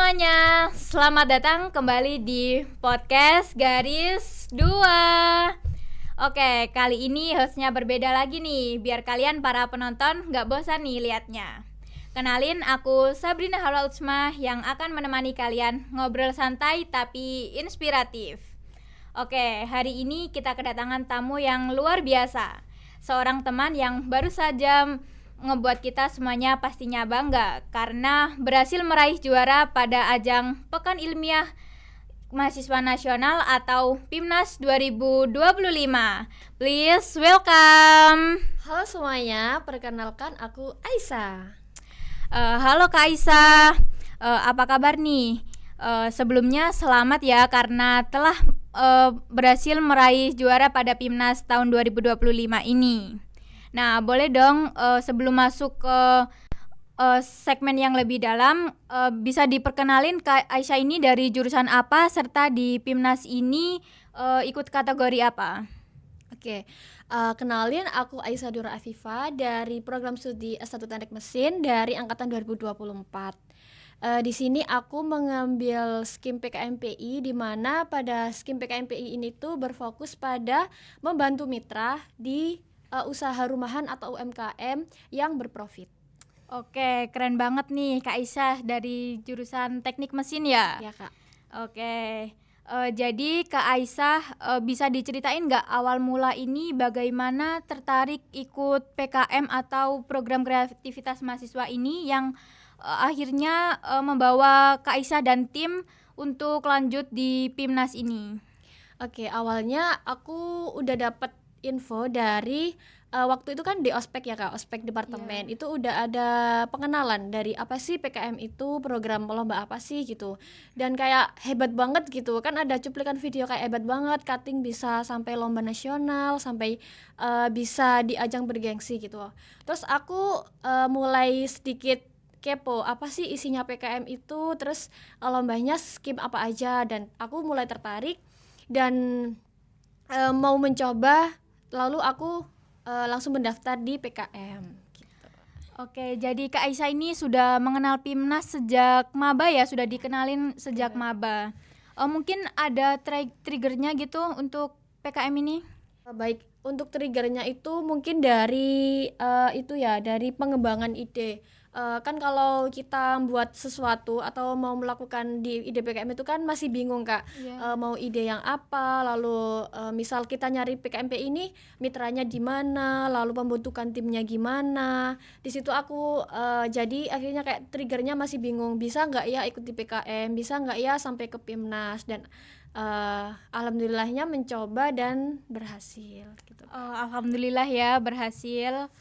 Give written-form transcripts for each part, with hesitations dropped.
semuanya, selamat datang kembali di podcast Garis 2. Oke, kali ini hostnya berbeda lagi nih, biar kalian para penonton gak bosan nih liatnya. Kenalin, aku Sabrina Halwa Utsma yang akan menemani kalian ngobrol santai tapi inspiratif. Oke, hari ini kita kedatangan tamu yang luar biasa. Seorang teman yang baru saja ngebuat kita semuanya pastinya bangga karena berhasil meraih juara pada ajang Pekan Ilmiah Mahasiswa Nasional atau PIMNAS 2025. Please welcome. Halo semuanya, perkenalkan aku Aisyah. Halo Kak Aisyah, apa kabar nih? Sebelumnya selamat ya karena telah berhasil meraih juara pada PIMNAS tahun 2025 ini. Nah, boleh dong sebelum masuk ke segmen yang lebih dalam, bisa diperkenalin Kak Aisyah ini dari jurusan apa serta di PIMNAS ini ikut kategori apa? Oke, kenalin aku Aisyah Dura Afifa dari program studi S1 Teknik Mesin dari angkatan 2024. Di sini aku mengambil skim PKMPI, di mana pada skim PKMPI ini tuh berfokus pada membantu mitra di usaha rumahan atau UMKM yang berprofit. Oke, keren banget nih Kak Aisyah dari jurusan Teknik Mesin ya? Ya Kak. Oke, jadi Kak Aisyah bisa diceritain nggak awal mula ini bagaimana tertarik ikut PKM atau program kreativitas mahasiswa ini yang akhirnya membawa Kak Aisyah dan tim untuk lanjut di PIMNAS ini? Oke, awalnya aku udah dapat info dari waktu itu kan di ospek ya Kak, ospek departemen. Itu udah ada pengenalan dari apa sih PKM itu, program lomba apa sih gitu. Dan kayak hebat banget gitu, kan ada cuplikan video kayak hebat banget, cutting bisa sampai lomba nasional, sampai bisa di ajang bergengsi gitu. Terus aku mulai sedikit kepo, apa sih isinya PKM itu, terus lombanya skim apa aja, dan aku mulai tertarik dan mau mencoba. Lalu aku langsung mendaftar di PKM gitu. Oke, jadi Kak Aisyah ini sudah mengenal PIMNAS sejak maba ya, sudah dikenalin sejak maba. Mungkin ada triggernya gitu untuk PKM ini? Baik, untuk triggernya itu mungkin dari itu ya, dari pengembangan ide. Kan kalau kita buat sesuatu atau mau melakukan di ide PKM itu kan masih bingung Kak. Mau ide yang apa, lalu misal kita nyari PKMP ini mitranya di mana, lalu pembentukan timnya gimana. Di situ aku jadi akhirnya kayak triggernya masih bingung, bisa nggak ya ikut di PKM, bisa nggak ya sampai ke PIMNAS, dan alhamdulillahnya mencoba dan berhasil gitu. Alhamdulillah ya berhasil.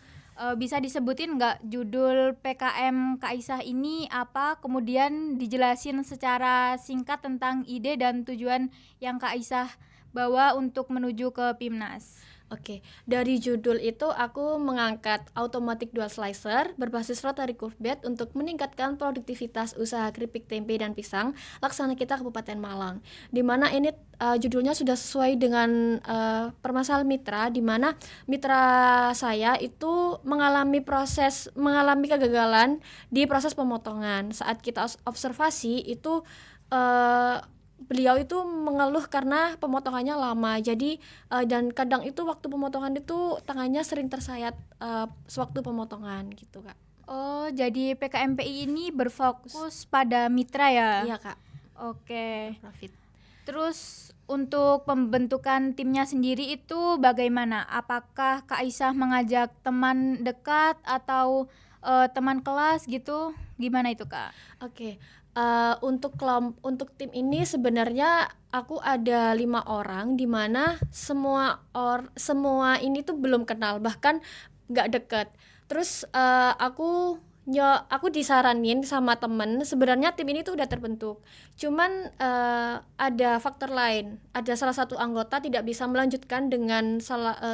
Bisa disebutin nggak judul PKM Kak Aisyah ini apa? Kemudian dijelasin secara singkat tentang ide dan tujuan yang Kak Aisyah bawa untuk menuju ke PIMNAS. Oke, dari judul itu aku mengangkat automatic dual slicer berbasis rotary curve bed untuk meningkatkan produktivitas usaha keripik tempe dan pisang Laksana Kita Kabupaten Malang. Di mana ini judulnya sudah sesuai dengan permasalahan mitra, di mana mitra saya itu mengalami kegagalan di proses pemotongan. Saat kita observasi itu beliau itu mengeluh karena pemotongannya lama, jadi dan kadang itu waktu pemotongan itu tangannya sering tersayat sewaktu pemotongan gitu Kak. Oh, jadi PKMPI ini berfokus pada mitra ya? Iya Kak. Oke. Profit. Terus untuk pembentukan timnya sendiri itu bagaimana? Apakah Kak Aisyah mengajak teman dekat atau teman kelas gitu? Gimana itu Kak? Oke. Untuk tim ini sebenarnya aku ada 5 orang, di mana semua ini tuh belum kenal, bahkan nggak deket. Terus aku disaranin sama temen, sebenarnya tim ini tuh udah terbentuk, cuman ada faktor lain, ada salah satu anggota tidak bisa melanjutkan dengan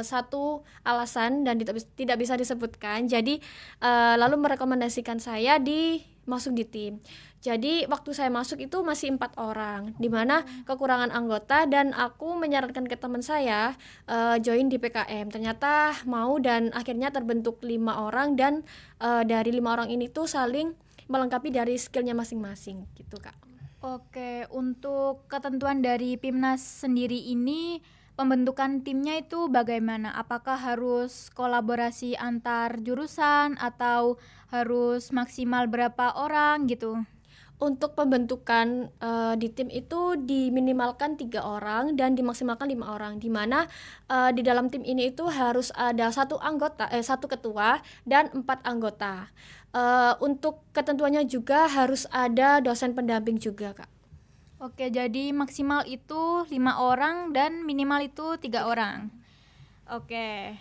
satu alasan dan tidak bisa disebutkan, jadi lalu merekomendasikan saya masuk di tim. Jadi waktu saya masuk itu masih 4 orang, di mana kekurangan anggota, dan aku menyarankan ke teman saya join di PKM. Ternyata mau, dan akhirnya terbentuk 5 orang, dan dari 5 orang ini tuh saling melengkapi dari skillnya masing-masing gitu Kak. Oke, untuk ketentuan dari PIMNAS sendiri ini pembentukan timnya itu bagaimana? Apakah harus kolaborasi antar jurusan atau harus maksimal berapa orang gitu? Untuk pembentukan di tim itu diminimalkan 3 orang dan dimaksimalkan 5 orang, di mana di dalam tim ini itu harus ada satu ketua dan 4 anggota. Untuk ketentuannya juga harus ada dosen pendamping juga Kak. Oke, jadi maksimal itu 5 orang dan minimal itu 3 orang. Oke.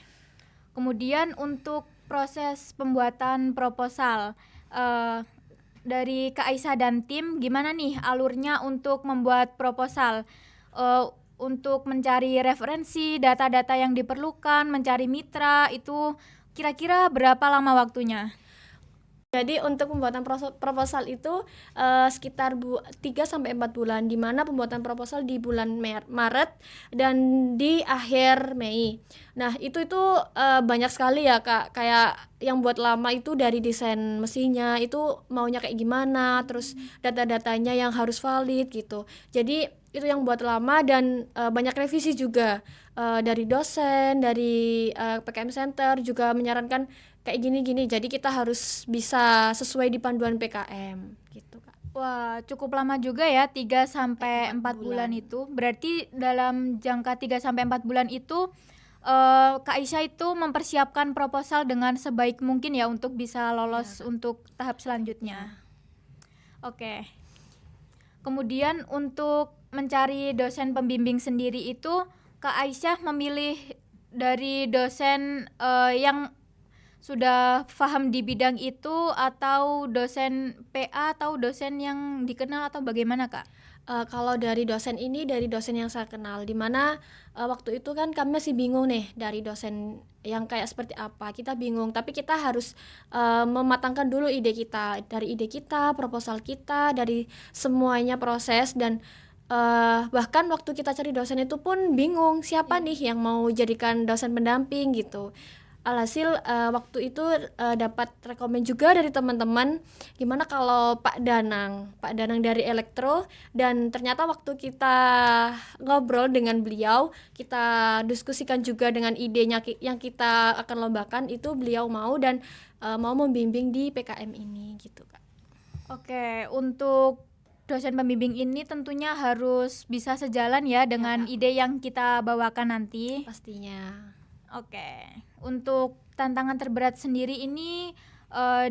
Kemudian untuk proses pembuatan proposal dari Kak Aisyah dan tim, gimana nih alurnya untuk membuat proposal? Untuk mencari referensi, data-data yang diperlukan, mencari mitra, itu kira-kira berapa lama waktunya? Jadi untuk pembuatan proposal itu sekitar 3-4 bulan, di mana pembuatan proposal di bulan Maret dan di akhir Mei. Nah itu banyak sekali ya Kak, kayak yang buat lama itu dari desain mesinnya itu maunya kayak gimana, terus data-datanya yang harus valid gitu. Jadi itu yang buat lama dan banyak revisi juga dari dosen, dari PKM Center juga menyarankan kayak gini-gini, jadi kita harus bisa sesuai di panduan PKM gitu Kak. Wah, cukup lama juga ya, 3-4 bulan itu. Berarti dalam jangka 3-4 bulan itu Kak Aisyah itu mempersiapkan proposal dengan sebaik mungkin ya untuk bisa lolos untuk tahap selanjutnya. Oke. Kemudian untuk mencari dosen pembimbing sendiri itu Kak Aisyah memilih dari dosen yang sudah paham di bidang itu atau dosen PA atau dosen yang dikenal atau bagaimana Kak? Kalau dari dosen ini dari dosen yang saya kenal, di mana waktu itu kan kami masih bingung nih dari dosen yang kayak seperti apa, kita bingung, tapi kita harus mematangkan dulu ide kita, dari ide kita, proposal kita, dari semuanya proses dan bahkan waktu kita cari dosen itu pun bingung siapa nih yang mau jadikan dosen pendamping gitu. Alhasil waktu itu dapat rekomen juga dari teman-teman gimana kalau Pak Danang dari Elektro, dan ternyata waktu kita ngobrol dengan beliau, kita diskusikan juga dengan idenya yang kita akan lombakan, itu beliau mau dan mau membimbing di PKM ini gitu Kak. Oke, untuk dosen pembimbing ini tentunya harus bisa sejalan ya dengan ide yang kita bawakan nanti. Pastinya. Oke, untuk tantangan terberat sendiri ini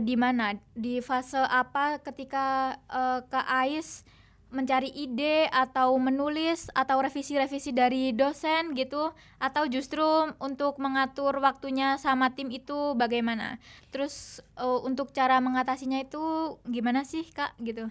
di mana? Di fase apa ketika Kak Ais mencari ide atau menulis atau revisi-revisi dari dosen gitu, atau justru untuk mengatur waktunya sama tim itu bagaimana? Terus untuk cara mengatasinya itu gimana sih Kak gitu?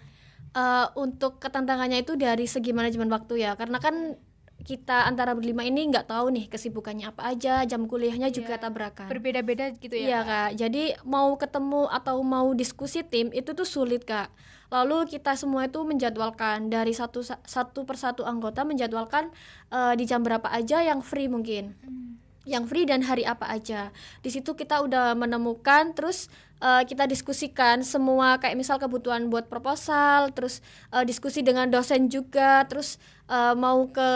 Untuk ketantangannya itu dari segi manajemen waktu ya, karena kan kita antara berlima ini nggak tahu nih kesibukannya apa aja, jam kuliahnya juga tabrakan. Berbeda-beda gitu ya. Iya Kak, jadi mau ketemu atau mau diskusi tim itu tuh sulit Kak. Lalu kita semua itu menjadwalkan dari satu persatu anggota, menjadwalkan di jam berapa aja yang free mungkin. Yang free dan hari apa aja. Di situ kita udah menemukan, terus kita diskusikan semua kayak misal kebutuhan buat proposal, terus diskusi dengan dosen juga, terus mau ke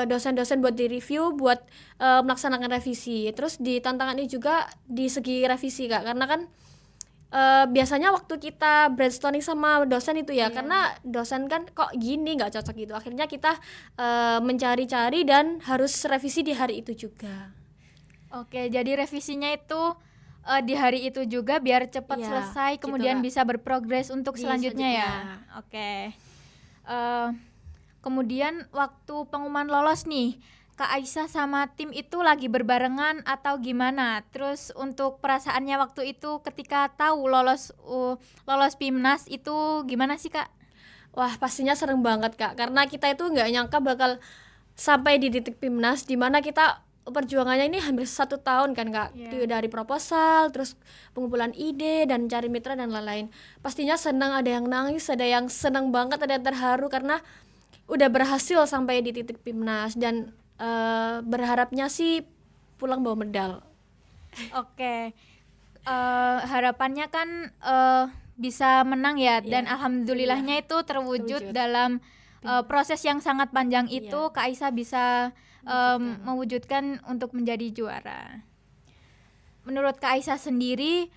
dosen-dosen buat direview, buat melaksanakan revisi. Terus di tantangan ini juga di segi revisi Kak, karena kan biasanya waktu kita brainstorming sama dosen itu ya, karena dosen kan kok gini nggak cocok gitu, akhirnya kita mencari-cari dan harus revisi di hari itu juga. Oke, jadi revisinya itu di hari itu juga biar cepat selesai, kemudian gitu, bisa berprogres untuk selanjutnya ya. Oke. Kemudian waktu pengumuman lolos nih, Kak Aisyah sama tim itu lagi berbarengan atau gimana? Terus untuk perasaannya waktu itu ketika tahu lolos PIMNAS itu gimana sih Kak? Wah pastinya serem banget Kak, karena kita itu nggak nyangka bakal sampai di titik PIMNAS, dimana kita perjuangannya ini hampir 1 tahun kan Kak, dari proposal, terus pengumpulan ide dan cari mitra dan lain-lain. Pastinya senang, ada yang nangis, ada yang senang banget, ada yang terharu karena udah berhasil sampai di titik PIMNAS dan berharapnya sih pulang bawa medal. Oke. Harapannya kan bisa menang ya, dan Iya, alhamdulillahnya itu terwujud terwujud. dalam proses yang sangat panjang Iya, itu Kak Aisyah bisa mewujudkan. mewujudkan untuk menjadi juara. Menurut Kak Aisyah sendiri,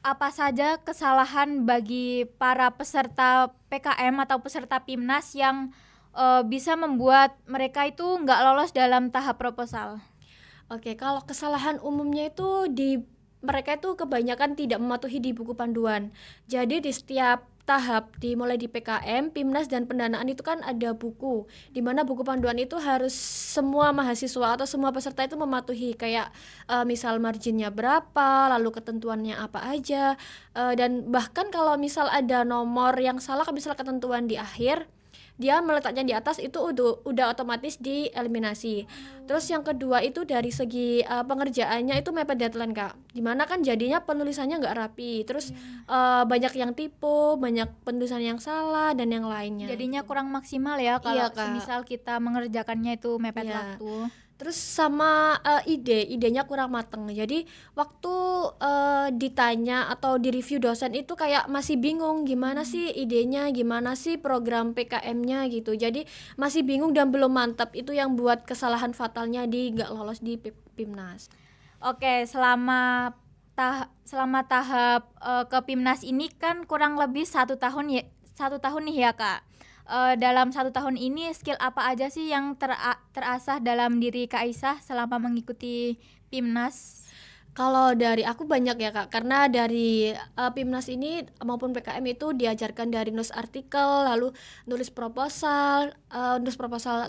apa saja kesalahan bagi para peserta PKM atau peserta PIMNAS yang bisa membuat mereka itu nggak lolos dalam tahap proposal? Oke, kalau kesalahan umumnya itu di mereka itu kebanyakan tidak mematuhi di buku panduan. Jadi di setiap tahap dimulai di PKM, PIMNAS dan pendanaan itu kan ada buku. Di mana buku panduan itu harus semua mahasiswa atau semua peserta itu mematuhi kayak misal marginnya berapa, lalu ketentuannya apa aja. Dan bahkan kalau misal ada nomor yang salah, misal ketentuan di akhir, dia meletaknya di atas itu udah otomatis dieliminasi. Terus yang kedua itu dari segi pengerjaannya itu mepet deadline Kak. Dimana kan jadinya penulisannya nggak rapi. Terus banyak yang typo, banyak penulisan yang salah dan yang lainnya. Jadinya gitu. kurang maksimal ya kalau Iya, Kak. semisal kita mengerjakannya itu mepet Iya. waktu. Terus sama idenya kurang mateng. Jadi waktu ditanya atau di review dosen itu kayak masih bingung gimana sih idenya, gimana sih program PKM-nya gitu. Jadi masih bingung dan belum mantap. Itu yang buat kesalahan fatalnya di nggak lolos di PIMNAS. Oke, selama tahap ke PIMNAS ini kan kurang lebih 1 tahun nih ya Kak. Dalam 1 tahun ini skill apa aja sih yang terasah dalam diri Kak Aisyah selama mengikuti PIMNAS? Kalau dari aku banyak ya Kak, karena dari PIMNAS ini maupun PKM itu diajarkan dari nulis artikel, lalu nulis proposal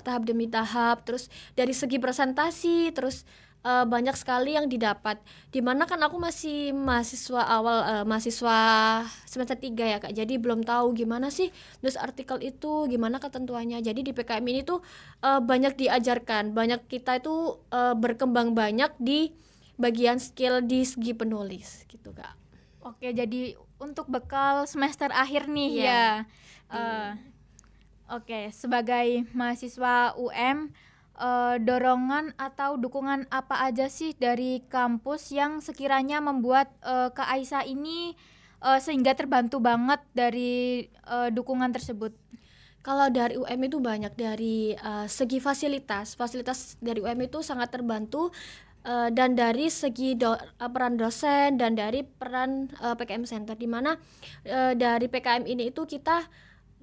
tahap demi tahap, terus dari segi presentasi, terus banyak sekali yang didapat. Dimana kan aku masih mahasiswa awal, mahasiswa semester 3 ya Kak, jadi belum tahu gimana sih nulis artikel itu, gimana ketentuannya. Jadi di PKM ini tuh banyak diajarkan, banyak kita itu berkembang banyak di bagian skill di segi penulis gitu Kak. Oke, jadi untuk bekal semester akhir nih Iya. ya. Oke, sebagai mahasiswa UM, dorongan atau dukungan apa aja sih dari kampus yang sekiranya membuat Kak Aisyah ini sehingga terbantu banget dari dukungan tersebut? Kalau dari UM itu banyak, dari segi fasilitas dari UM itu sangat terbantu, dan dari segi peran dosen dan dari peran PKM Center, di mana dari PKM ini itu kita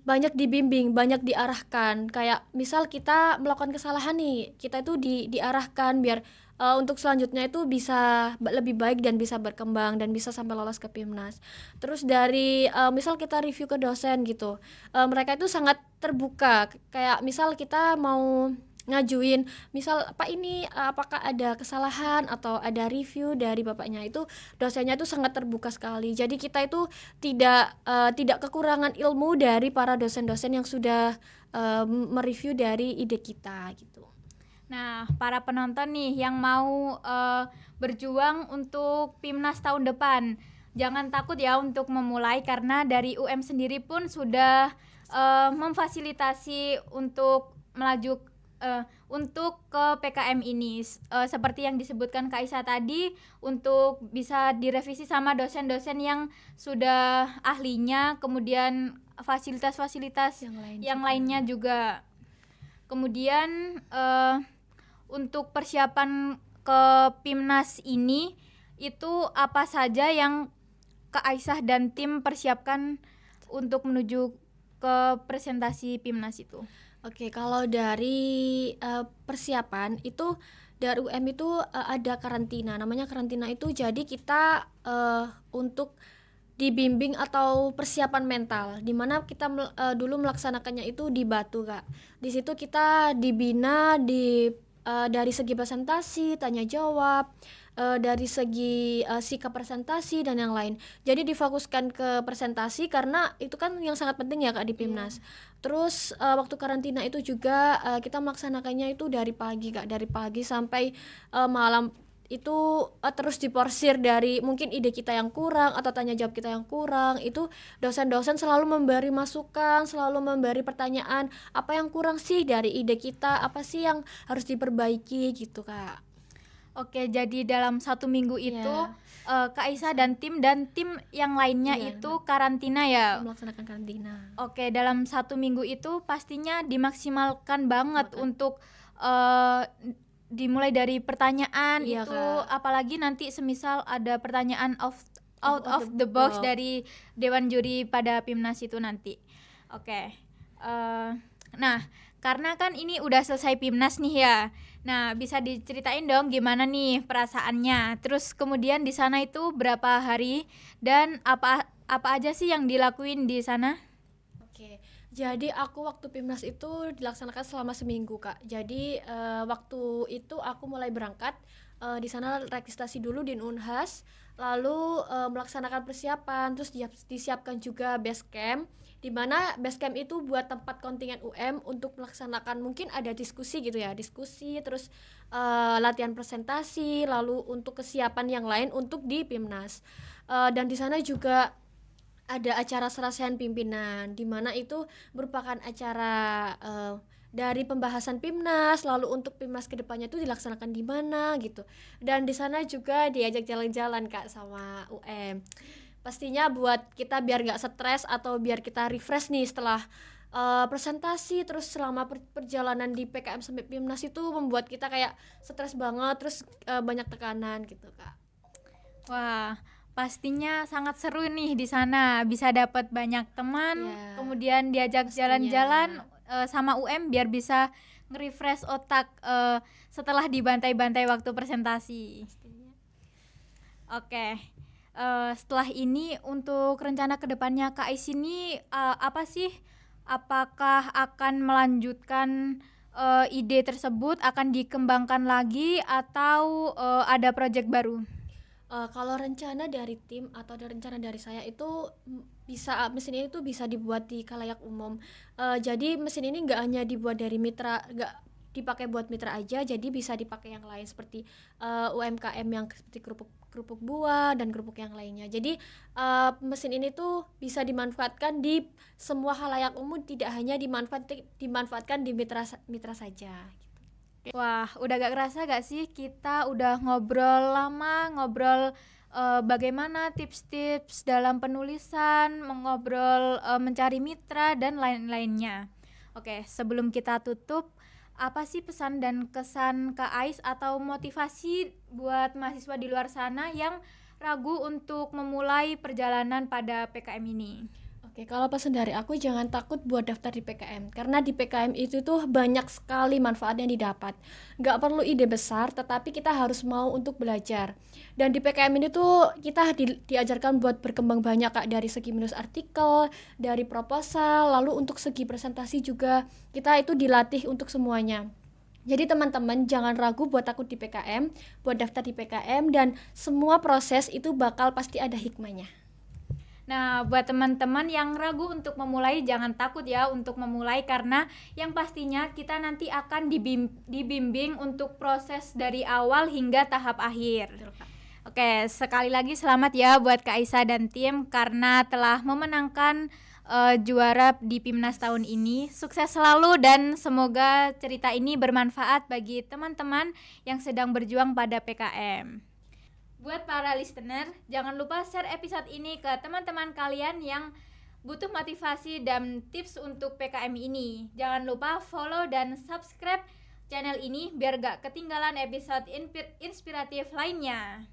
banyak dibimbing, banyak diarahkan. Kayak misal kita melakukan kesalahan nih, kita itu diarahkan biar untuk selanjutnya itu bisa lebih baik dan bisa berkembang dan bisa sampai lolos ke PIMNAS. Terus dari misal kita review ke dosen gitu, mereka itu sangat terbuka. Kayak misal kita mau ngajuin, misal Pak ini apakah ada kesalahan atau ada review dari bapaknya, itu dosennya itu sangat terbuka sekali. Jadi kita itu tidak kekurangan ilmu dari para dosen-dosen yang sudah mereview dari ide kita gitu. Nah, para penonton nih yang mau berjuang untuk PIMNAS tahun depan, jangan takut ya untuk memulai, karena dari UM sendiri pun sudah memfasilitasi untuk melaju untuk ke PKM ini, seperti yang disebutkan Kak Aisyah tadi, untuk bisa direvisi sama dosen-dosen yang sudah ahlinya, kemudian fasilitas-fasilitas yang lainnya juga. Kemudian untuk persiapan ke PIMNAS ini itu apa saja yang Kak Aisyah dan tim persiapkan untuk menuju ke presentasi PIMNAS itu? Oke, kalau dari persiapan itu dari UM itu ada karantina. Namanya karantina itu jadi kita untuk dibimbing atau persiapan mental, di mana kita dulu melaksanakannya itu di Batu Kak. Di situ kita dibina dari segi presentasi, tanya jawab, dari segi sikap presentasi dan yang lain. Jadi difokuskan ke presentasi karena itu kan yang sangat penting ya Kak di PIMNAS. Terus waktu karantina itu juga kita melaksanakannya itu dari pagi Kak, dari pagi sampai malam. Itu terus diporsir dari mungkin ide kita yang kurang atau tanya jawab kita yang kurang. Itu dosen-dosen selalu memberi masukan, selalu memberi pertanyaan, apa yang kurang sih dari ide kita, apa sih yang harus diperbaiki gitu Kak. Oke, jadi dalam 1 minggu itu Iya. Kak Aisyah dan tim yang lainnya Iya, itu karantina ya. melaksanakan karantina. Oke, dalam 1 minggu itu pastinya dimaksimalkan banget Banget. untuk dimulai dari pertanyaan Iya, itu, Kak. apalagi nanti semisal ada pertanyaan out Out of of the the box box. dari dewan juri pada PIMNAS itu nanti. Oke. Nah, karena kan ini udah selesai PIMNAS nih ya. Nah, bisa diceritain dong gimana nih perasaannya. Terus kemudian di sana itu berapa hari dan apa aja sih yang dilakuin di sana? Oke, jadi aku waktu PIMNAS itu dilaksanakan selama seminggu, Kak. Jadi waktu itu aku mulai berangkat di sana registrasi dulu di Unhas, lalu melaksanakan persiapan, terus disiapkan juga base camp, di mana base camp itu buat tempat kontingen UM untuk melaksanakan mungkin ada diskusi gitu ya, diskusi, terus latihan presentasi, lalu untuk kesiapan yang lain untuk di PIMNAS. Dan di sana juga ada acara serasian pimpinan, di mana itu merupakan acara dari pembahasan PIMNAS, lalu untuk PIMNAS kedepannya itu dilaksanakan di mana gitu. Dan di sana juga diajak jalan-jalan Kak sama UM. Pastinya buat kita biar nggak stres atau biar kita refresh nih setelah presentasi, terus selama perjalanan di PKM sampai PIMNAS itu membuat kita kayak stres banget, terus banyak tekanan gitu Kak. Wah, pastinya sangat seru nih di sana. Bisa dapat banyak teman, Ya, kemudian diajak pastinya. jalan-jalan sama UM biar bisa nge-refresh otak setelah dibantai-bantai waktu presentasi. Pastinya. Oke. Setelah ini untuk rencana kedepannya Kak Ais ini apa sih? Apakah akan melanjutkan ide tersebut, akan dikembangkan lagi atau ada proyek baru? Kalau rencana dari tim atau ada rencana dari saya itu bisa mesin ini tuh bisa dibuat di khalayak umum. Jadi mesin ini nggak hanya dibuat dari mitra, nggak dipakai buat mitra aja, jadi bisa dipakai yang lain seperti UMKM yang seperti kerupuk buah dan kerupuk yang lainnya. Jadi mesin ini tuh bisa dimanfaatkan di semua khalayak umum, tidak hanya dimanfaatkan di mitra saja. Wah, udah gak kerasa gak sih kita udah ngobrol lama, ngobrol bagaimana tips-tips dalam penulisan, mengobrol mencari mitra dan lain-lainnya. Oke, sebelum kita tutup, apa sih pesan dan kesan Kak Ais atau motivasi buat mahasiswa di luar sana yang ragu untuk memulai perjalanan pada PKM ini? Oke, kalau pesan dari aku jangan takut buat daftar di PKM, karena di PKM itu tuh banyak sekali manfaat yang didapat. Nggak perlu ide besar, tetapi kita harus mau untuk belajar. Dan di PKM ini tuh kita diajarkan buat berkembang banyak Kak, dari segi menulis artikel, dari proposal, lalu untuk segi presentasi juga kita itu dilatih untuk semuanya. Jadi teman-teman jangan ragu buat takut di PKM, buat daftar di PKM, dan semua proses itu bakal pasti ada hikmahnya. Nah, buat teman-teman yang ragu untuk memulai, jangan takut ya untuk memulai, karena yang pastinya kita nanti akan dibimbing untuk proses dari awal hingga tahap akhir. Betul, Kak. Oke, sekali lagi selamat ya buat Kak Aisyah dan tim karena telah memenangkan juara di PIMNAS tahun ini. Sukses selalu dan semoga cerita ini bermanfaat bagi teman-teman yang sedang berjuang pada PKM. Buat para listener, jangan lupa share episode ini ke teman-teman kalian yang butuh motivasi dan tips untuk PKM ini. Jangan lupa follow dan subscribe channel ini biar gak ketinggalan episode inspiratif lainnya.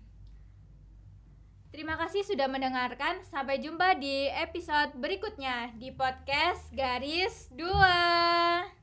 Terima kasih sudah mendengarkan. Sampai jumpa di episode berikutnya di podcast Garis 2.